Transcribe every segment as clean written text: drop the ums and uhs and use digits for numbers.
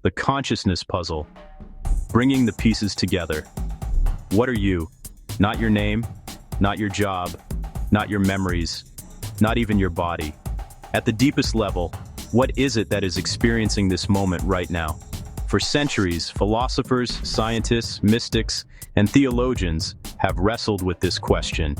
the consciousness puzzle, bringing the pieces together. What are you? Not your name, not your job, not your memories, not even your body. At the deepest level, what is it that is experiencing this moment right now? For centuries, philosophers, scientists, mystics, and theologians have wrestled with this question.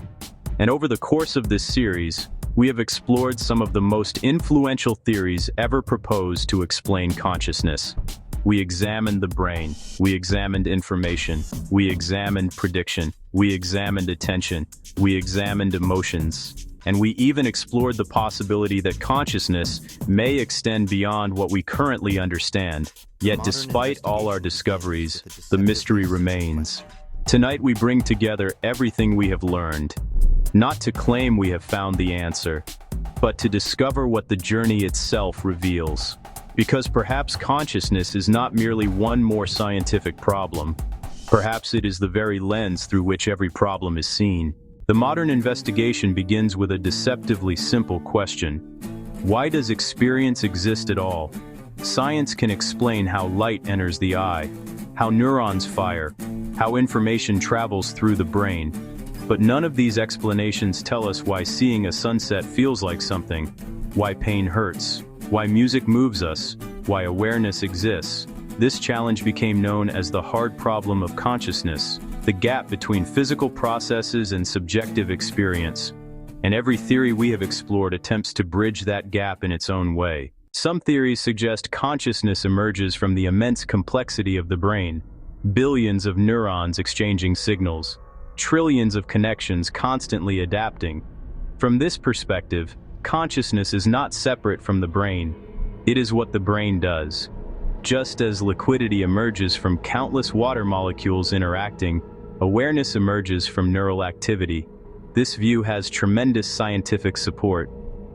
And over the course of this series, we have explored some of the most influential theories ever proposed to explain consciousness. We examined the brain, we examined information, we examined prediction, we examined attention, we examined emotions, and we even explored the possibility that consciousness may extend beyond what we currently understand. Yet despite all our discoveries, the mystery remains. Tonight we bring together everything we have learned, not to claim we have found the answer, but to discover what the journey itself reveals. Because perhaps consciousness is not merely one more scientific problem. Perhaps it is the very lens through which every problem is seen. The modern investigation begins with a deceptively simple question. Why does experience exist at all? Science can explain how light enters the eye, how neurons fire, how information travels through the brain. But none of these explanations tell us why seeing a sunset feels like something, why pain hurts, why music moves us, why awareness exists. This challenge became known as the hard problem of consciousness, the gap between physical processes and subjective experience. And every theory we have explored attempts to bridge that gap in its own way. Some theories suggest consciousness emerges from the immense complexity of the brain, billions of neurons exchanging signals, trillions of connections constantly adapting. From this perspective, consciousness is not separate from the brain. It is what the brain does. Just as liquidity emerges from countless water molecules interacting, awareness emerges from neural activity. This view has tremendous scientific support.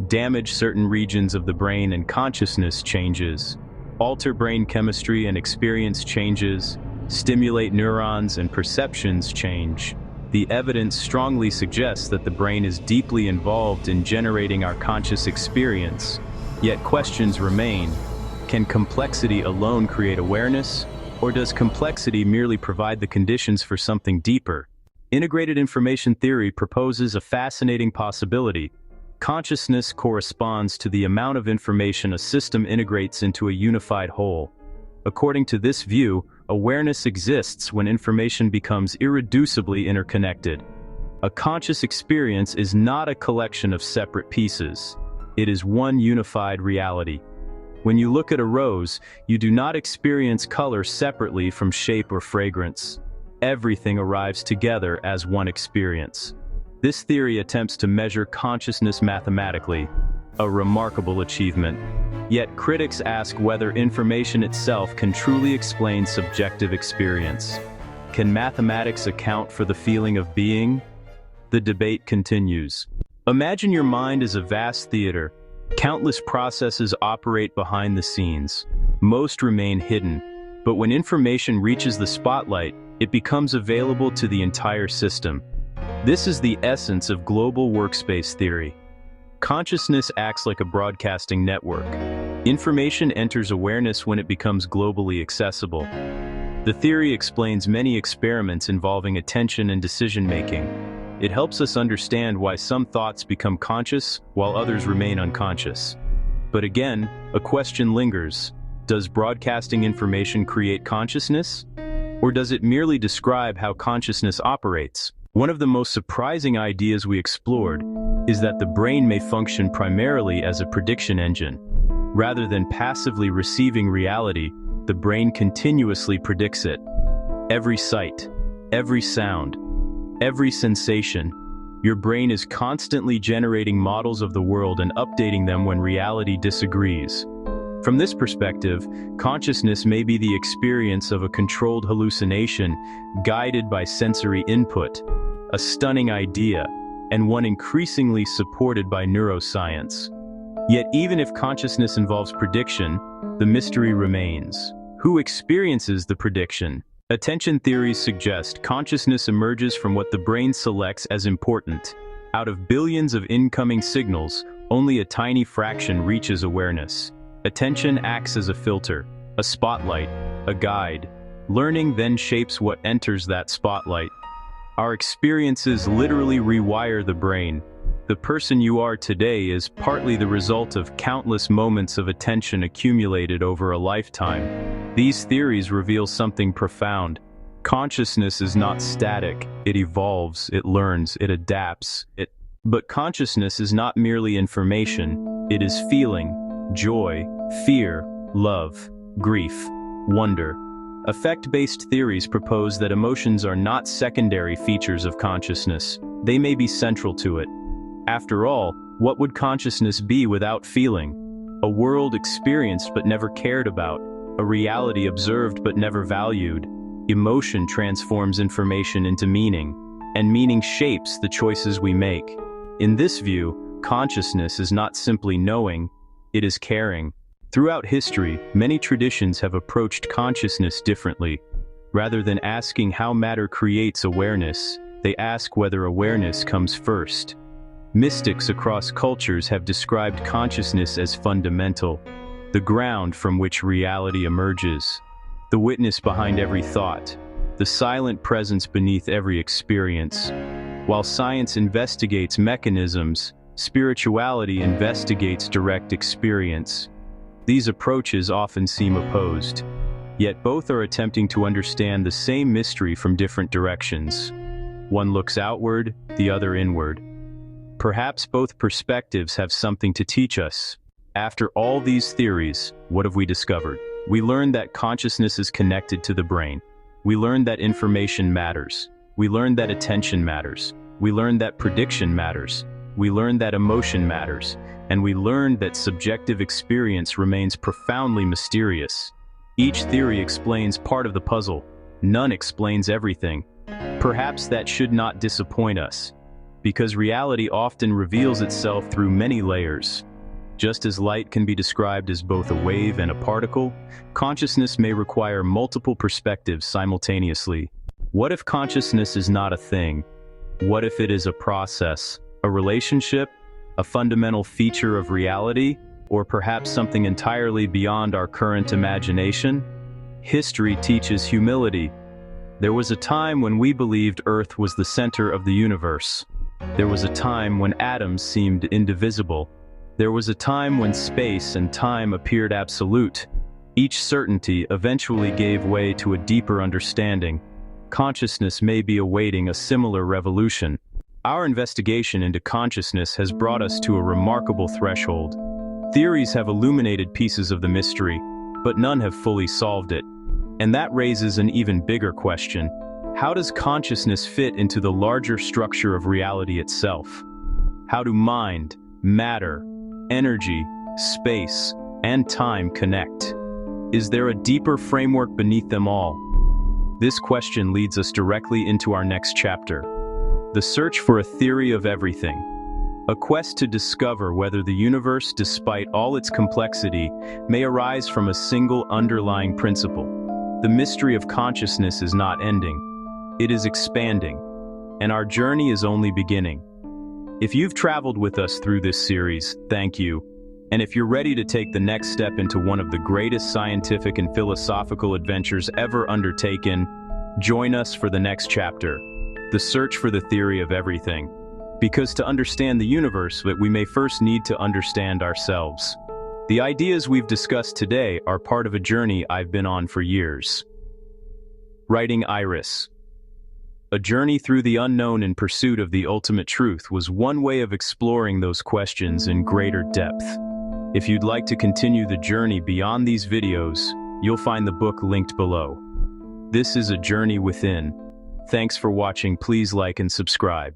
Damage certain regions of the brain and consciousness changes. Alter brain chemistry and experience changes. Stimulate neurons and perceptions change. The evidence strongly suggests that the brain is deeply involved in generating our conscious experience. Yet questions remain. Can complexity alone create awareness? Or does complexity merely provide the conditions for something deeper? Integrated information theory proposes a fascinating possibility. Consciousness corresponds to the amount of information a system integrates into a unified whole. According to this view, awareness exists when information becomes irreducibly interconnected. A conscious experience is not a collection of separate pieces. It is one unified reality. When you look at a rose, you do not experience color separately from shape or fragrance. Everything arrives together as one experience. This theory attempts to measure consciousness mathematically, a remarkable achievement. Yet critics ask whether information itself can truly explain subjective experience. Can mathematics account for the feeling of being? The debate continues. Imagine your mind as a vast theater. Countless processes operate behind the scenes. Most remain hidden, but when information reaches the spotlight, it becomes available to the entire system. This is the essence of global workspace theory. Consciousness acts like a broadcasting network. Information enters awareness when it becomes globally accessible. The theory explains many experiments involving attention and decision-making. It helps us understand why some thoughts become conscious while others remain unconscious. But again, a question lingers. Does broadcasting information create consciousness? Or does it merely describe how consciousness operates? One of the most surprising ideas we explored is that the brain may function primarily as a prediction engine. Rather than passively receiving reality, the brain continuously predicts it. Every sight, every sound, every sensation, your brain is constantly generating models of the world and updating them when reality disagrees. From this perspective, consciousness may be the experience of a controlled hallucination guided by sensory input, a stunning idea, and one increasingly supported by neuroscience. Yet even if consciousness involves prediction, the mystery remains. Who experiences the prediction? Attention theories suggest consciousness emerges from what the brain selects as important. Out of billions of incoming signals, only a tiny fraction reaches awareness. Attention acts as a filter, A spotlight, a guide. Learning then shapes what enters that spotlight. Our experiences literally rewire the brain. The person you are today is partly the result of countless moments of attention accumulated over a lifetime. These theories reveal something profound. Consciousness is not static. It evolves, it learns, it adapts. But consciousness is not merely information. It is feeling, joy, fear, love, grief, wonder. Affect-based theories propose that emotions are not secondary features of consciousness. They may be central to it. After all, what would consciousness be without feeling? A world experienced but never cared about, a reality observed but never valued. Emotion transforms information into meaning, and meaning shapes the choices we make. In this view, consciousness is not simply knowing, it is caring. Throughout history, many traditions have approached consciousness differently. Rather than asking how matter creates awareness, they ask whether awareness comes first. Mystics across cultures have described consciousness as fundamental, the ground from which reality emerges, the witness behind every thought, the silent presence beneath every experience. While science investigates mechanisms, spirituality investigates direct experience. These approaches often seem opposed, yet both are attempting to understand the same mystery from different directions. One looks outward, the other inward. Perhaps both perspectives have something to teach us. After all these theories, what have we discovered? We learned that consciousness is connected to the brain. We learned that information matters. We learned that attention matters. We learned that prediction matters. We learned that emotion matters. And we learned that subjective experience remains profoundly mysterious. Each theory explains part of the puzzle. None explains everything. Perhaps that should not disappoint us, because reality often reveals itself through many layers. Just as light can be described as both a wave and a particle, consciousness may require multiple perspectives simultaneously. What if consciousness is not a thing? What if it is a process, a relationship, a fundamental feature of reality, or perhaps something entirely beyond our current imagination? History teaches humility. There was a time when we believed Earth was the center of the universe. There was a time when atoms seemed indivisible. There was a time when space and time appeared absolute. Each certainty eventually gave way to a deeper understanding. Consciousness may be awaiting a similar revolution. Our investigation into consciousness has brought us to a remarkable threshold. Theories have illuminated pieces of the mystery, but none have fully solved it. And that raises an even bigger question. How does consciousness fit into the larger structure of reality itself? How do mind, matter, energy, space, and time connect? Is there a deeper framework beneath them all? This question leads us directly into our next chapter. The search for a theory of everything. A quest to discover whether the universe, despite all its complexity, may arise from a single underlying principle. The mystery of consciousness is not ending. It is expanding, and our journey is only beginning. If you've traveled with us through this series, thank you. And if you're ready to take the next step into one of the greatest scientific and philosophical adventures ever undertaken, join us for the next chapter, the search for the theory of everything. Because to understand the universe, we may first need to understand ourselves. The ideas we've discussed today are part of a journey I've been on for years. Writing Iris. A journey through the unknown in pursuit of the ultimate truth was one way of exploring those questions in greater depth. If you'd like to continue the journey beyond these videos, you'll find the book linked below. This is a journey within. Thanks for watching. Please like and subscribe.